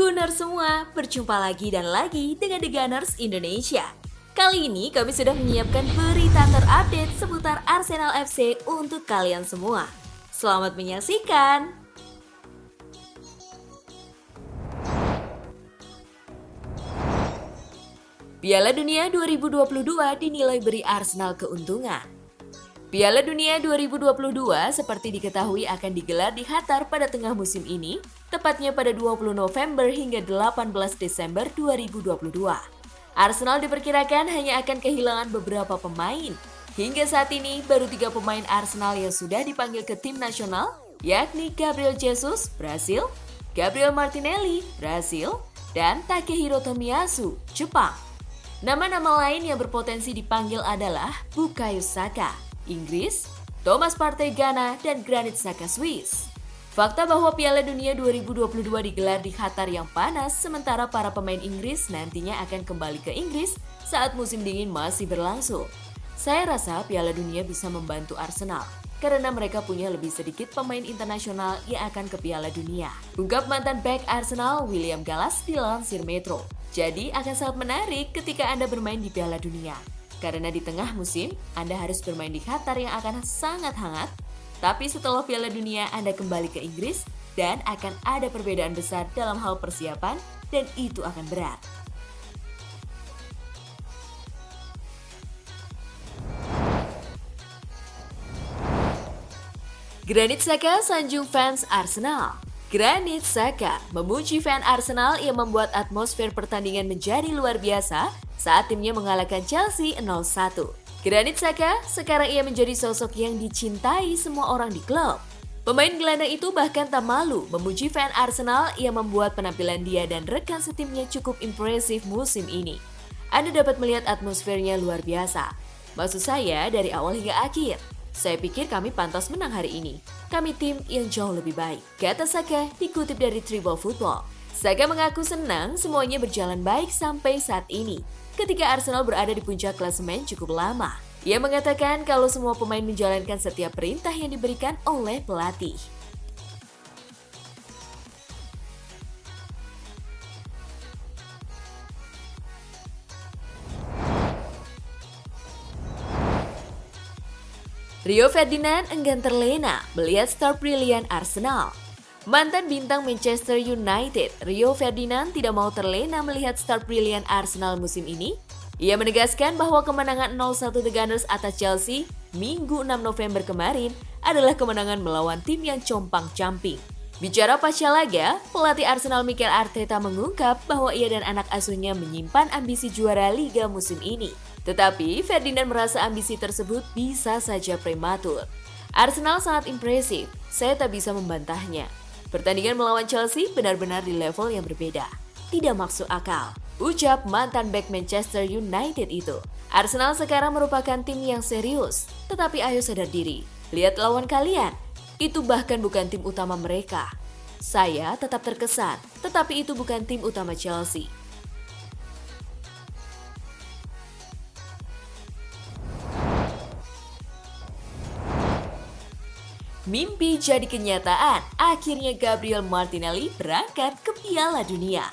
Gunners semua, berjumpa lagi dan lagi dengan The Gunners Indonesia. Kali ini kami sudah menyiapkan berita terupdate seputar Arsenal FC untuk kalian semua. Selamat menyaksikan! Piala Dunia 2022 dinilai beri Arsenal keuntungan. Piala Dunia 2022 seperti diketahui akan digelar di Qatar pada tengah musim ini, tepatnya pada 20 November hingga 18 Desember 2022. Arsenal diperkirakan hanya akan kehilangan beberapa pemain. Hingga saat ini, baru 3 pemain Arsenal yang sudah dipanggil ke tim nasional, yakni Gabriel Jesus, Brasil, Gabriel Martinelli, Brasil, dan Takehiro Tomiyasu, Jepang. Nama-nama lain yang berpotensi dipanggil adalah Bukayo Saka, Inggris, Thomas Partey Ghana, dan Granit Xhaka Swiss. Fakta bahwa Piala Dunia 2022 digelar di Qatar yang panas, sementara para pemain Inggris nantinya akan kembali ke Inggris saat musim dingin masih berlangsung. Saya rasa Piala Dunia bisa membantu Arsenal, karena mereka punya lebih sedikit pemain internasional yang akan ke Piala Dunia. Ungkap mantan bek Arsenal William Gallas dilansir Metro. Jadi akan sangat menarik ketika Anda bermain di Piala Dunia. Karena di tengah musim, Anda harus bermain di Qatar yang akan sangat hangat. Tapi setelah Piala Dunia, Anda kembali ke Inggris dan akan ada perbedaan besar dalam hal persiapan dan itu akan berat. Granit Xhaka sanjung fans Arsenal. Granit Xhaka memuji fan Arsenal yang membuat atmosfer pertandingan menjadi luar biasa saat timnya mengalahkan Chelsea 0-1. Granit Xhaka sekarang ia menjadi sosok yang dicintai semua orang di klub. Pemain gelandang itu bahkan tak malu memuji fan Arsenal yang membuat penampilan dia dan rekan setimnya cukup impresif musim ini. Anda dapat melihat atmosfernya luar biasa. Maksud saya dari awal hingga akhir. Saya pikir kami pantas menang hari ini. Kami tim yang jauh lebih baik, kata Xhaka dikutip dari Tribal Football. Xhaka mengaku senang semuanya berjalan baik sampai saat ini, ketika Arsenal berada di puncak klasemen cukup lama. Ia mengatakan kalau semua pemain menjalankan setiap perintah yang diberikan oleh pelatih. Rio Ferdinand enggan terlena melihat star brilian Arsenal. Mantan bintang Manchester United, Rio Ferdinand tidak mau terlena melihat star brilian Arsenal musim ini. Ia menegaskan bahwa kemenangan 0-1 The Gunners atas Chelsea Minggu 6 November kemarin adalah kemenangan melawan tim yang compang-camping. Bicara pasca laga, pelatih Arsenal Mikel Arteta mengungkap bahwa ia dan anak asuhnya menyimpan ambisi juara Liga musim ini. Tetapi Ferdinand merasa ambisi tersebut bisa saja prematur. Arsenal sangat impresif, saya tak bisa membantahnya. Pertandingan melawan Chelsea benar-benar di level yang berbeda. Tidak masuk akal, ucap mantan bek Manchester United itu. Arsenal sekarang merupakan tim yang serius, tetapi ayo sadar diri. Lihat lawan kalian, itu bahkan bukan tim utama mereka. Saya tetap terkesan, tetapi itu bukan tim utama Chelsea. Mimpi jadi kenyataan, akhirnya Gabriel Martinelli berangkat ke Piala Dunia.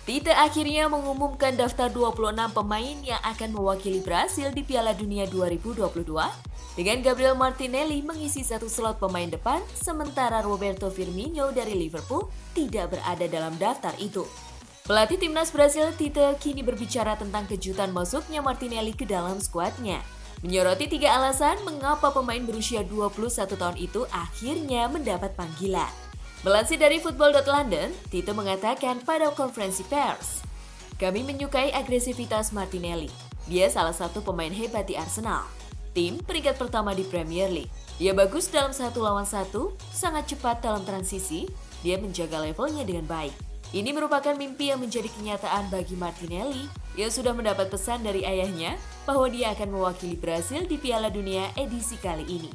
Tite akhirnya mengumumkan daftar 26 pemain yang akan mewakili Brasil di Piala Dunia 2022, dengan Gabriel Martinelli mengisi satu slot pemain depan, sementara Roberto Firmino dari Liverpool tidak berada dalam daftar itu. Pelatih timnas Brasil Tite kini berbicara tentang kejutan masuknya Martinelli ke dalam skuadnya. Menyoroti 3 alasan mengapa pemain berusia 21 tahun itu akhirnya mendapat panggilan. Melansir dari Football.London, Tite mengatakan pada konferensi pers, "Kami menyukai agresivitas Martinelli. Dia salah satu pemain hebat di Arsenal. Tim peringkat pertama di Premier League. Dia bagus dalam 1 lawan 1, sangat cepat dalam transisi, dia menjaga levelnya dengan baik. Ini merupakan mimpi yang menjadi kenyataan bagi Martinelli yang sudah mendapat pesan dari ayahnya bahwa dia akan mewakili Brasil di Piala Dunia edisi kali ini."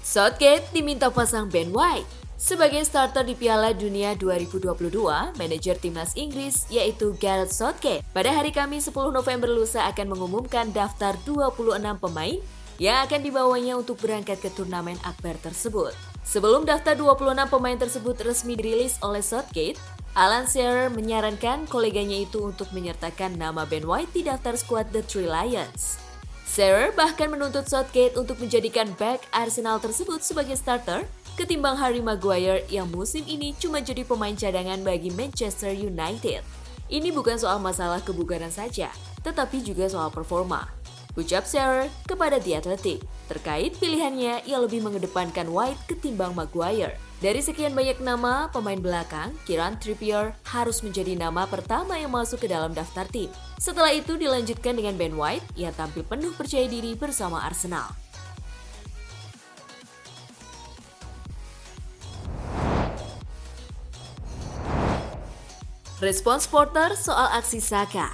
Southgate diminta pasang Ben White. Sebagai starter di Piala Dunia 2022, manajer timnas Inggris yaitu Gareth Southgate pada hari Kamis 10 November lusa akan mengumumkan daftar 26 pemain yang akan dibawanya untuk berangkat ke turnamen akbar tersebut. Sebelum daftar 26 pemain tersebut resmi dirilis oleh Southgate, Alan Shearer menyarankan koleganya itu untuk menyertakan nama Ben White di daftar skuad The Three Lions. Shearer bahkan menuntut Southgate untuk menjadikan back Arsenal tersebut sebagai starter ketimbang Harry Maguire yang musim ini cuma jadi pemain cadangan bagi Manchester United. Ini bukan soal masalah kebugaran saja, tetapi juga soal performa, ucap Shearer kepada The Athletic. Terkait pilihannya, ia lebih mengedepankan White ketimbang Maguire. Dari sekian banyak nama pemain belakang, Kieran Trippier harus menjadi nama pertama yang masuk ke dalam daftar tim. Setelah itu dilanjutkan dengan Ben White yang tampil penuh percaya diri bersama Arsenal. Respons Potter soal aksi Saka.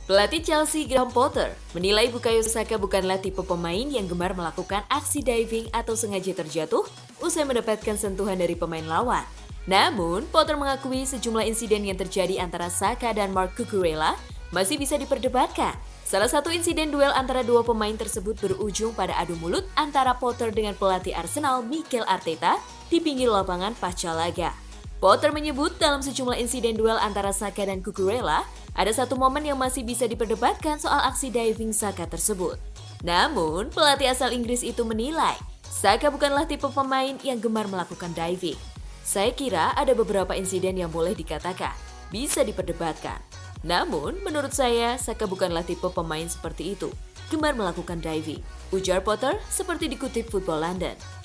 Pelatih Chelsea Graham Potter menilai Bukayo Saka bukanlah tipe pemain yang gemar melakukan aksi diving atau sengaja terjatuh usai mendapatkan sentuhan dari pemain lawan. Namun, Potter mengakui sejumlah insiden yang terjadi antara Saka dan Marc Cucurella masih bisa diperdebatkan. Salah satu insiden duel antara dua pemain tersebut berujung pada adu mulut antara Potter dengan pelatih Arsenal Mikel Arteta di pinggir lapangan pasca laga. Potter menyebut dalam sejumlah insiden duel antara Saka dan Cucurella, ada satu momen yang masih bisa diperdebatkan soal aksi diving Saka tersebut. Namun, pelatih asal Inggris itu menilai, Saka bukanlah tipe pemain yang gemar melakukan diving. Saya kira ada beberapa insiden yang boleh dikatakan, bisa diperdebatkan. Namun, menurut saya, Saka bukanlah tipe pemain seperti itu, gemar melakukan diving, ujar Potter seperti dikutip Football London.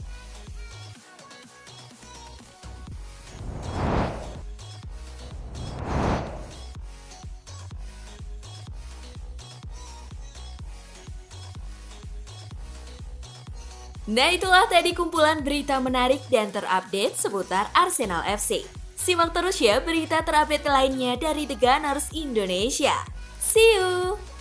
Nah, itulah tadi kumpulan berita menarik dan terupdate seputar Arsenal FC. Simak terus ya berita terupdate lainnya dari The Gunners Indonesia. See you!